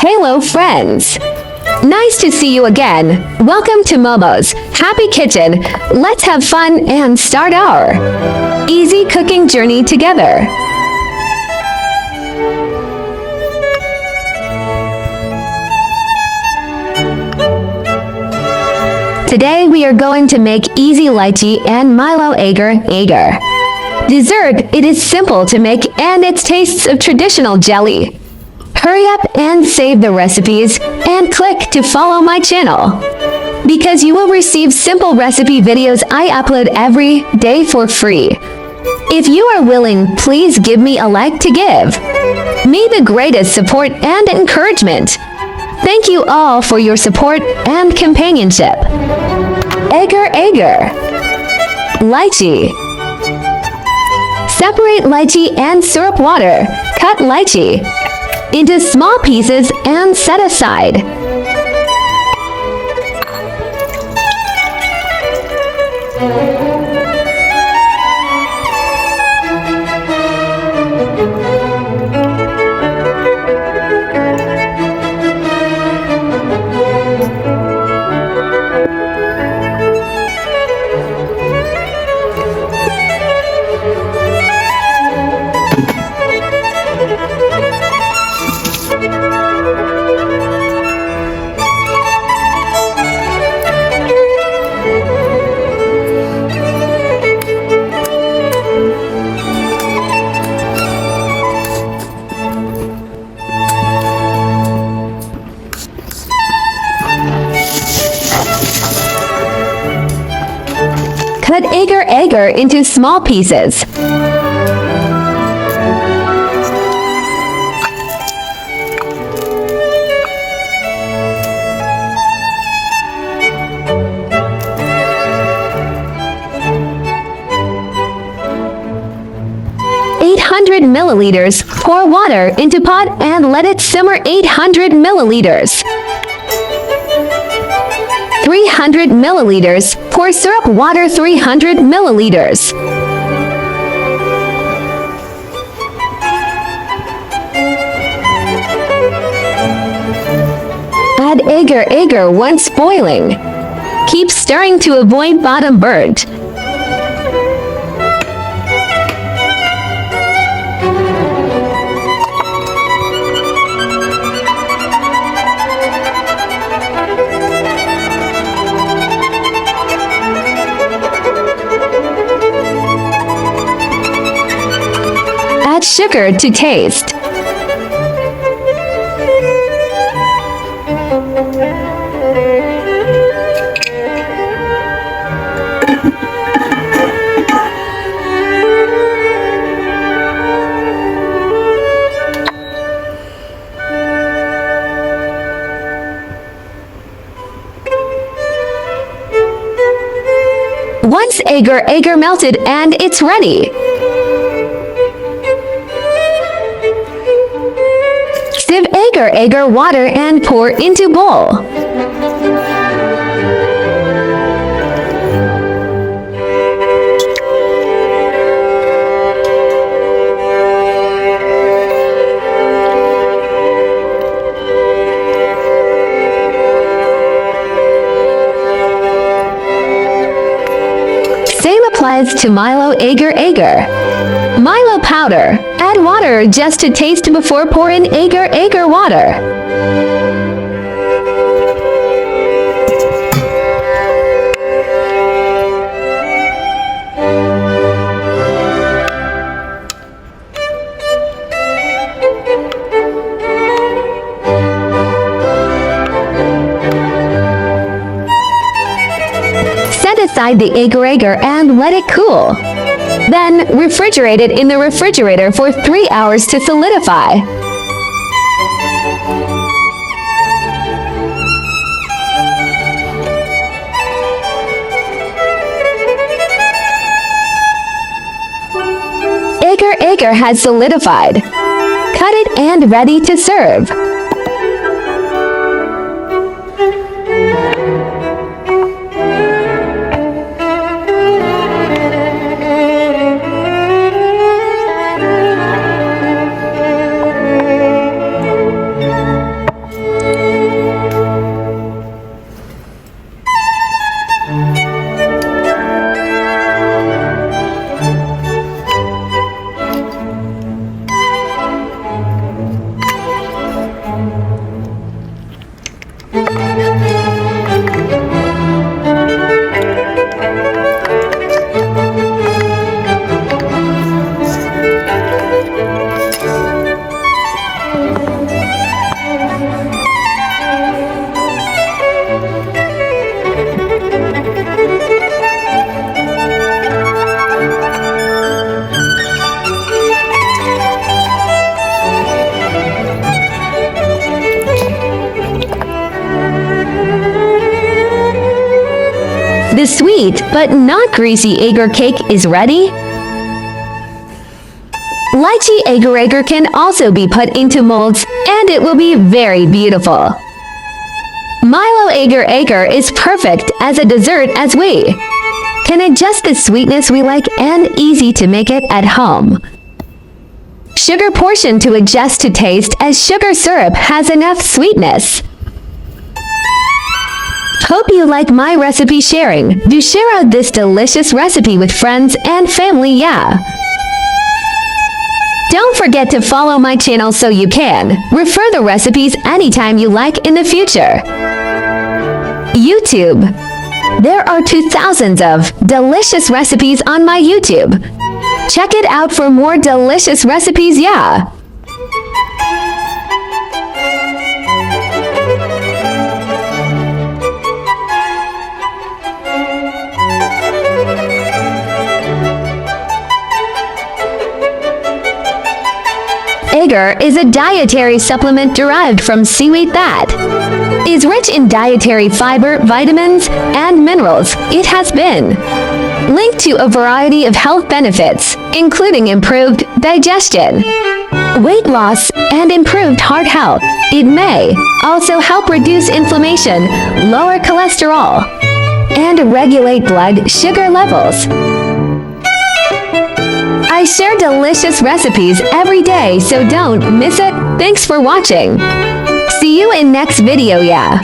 Hello friends! Nice to see you again. Welcome to Momo's Happy Kitchen. Let's have fun and start our easy cooking journey together. Today we are going to make easy lychee and Milo agar. Dessert, it is simple to make and it tastes of traditional jelly. Hurry up and save the recipes and click to follow my channel, because you will receive simple recipe videos I upload every day for free. If you are willing, please give me a like to give me the greatest support and encouragement. Thank you all for your support and companionship. Agar. Lychee. Separate lychee and syrup water. Cut lychee into small pieces and set aside. Cut agar into small pieces. Milliliters. Pour water into pot and let it simmer. 800 milliliters. 300 milliliters. Pour syrup water. 300 milliliters. Add agar once boiling. Keep stirring to avoid bottom burnt. Add sugar to taste. Once agar melted and it's ready. Sieve agar water and pour into bowl. Same applies to Milo agar. Milo powder. Add water just to taste before pour in agar water. Set aside the agar and let it cool. Then, refrigerate it in the refrigerator for 3 hours to solidify. Agar has solidified. Cut it and ready to serve. sweet but not greasy agar cake is ready. Lychee agar can also be put into molds and it will be very beautiful. Milo agar is perfect as a dessert as we can adjust the sweetness we like and easy to make it at home. Sugar portion to adjust to taste as sugar syrup has enough sweetness. Hope you like my recipe sharing. Do share out this delicious recipe with friends and family, yeah. Don't forget to follow my channel so you can refer the recipes anytime you like in the future. YouTube. There are 2,000 of delicious recipes on my YouTube. Check it out for more delicious recipes, yeah. Agar is a dietary supplement derived from seaweed that is rich in dietary fiber, vitamins, and minerals. It has been linked to a variety of health benefits, including improved digestion, weight loss, and improved heart health. It may also help reduce inflammation, lower cholesterol, and regulate blood sugar levels. I share delicious recipes every day, so don't miss it. Thanks for watching. See you in next video, yeah.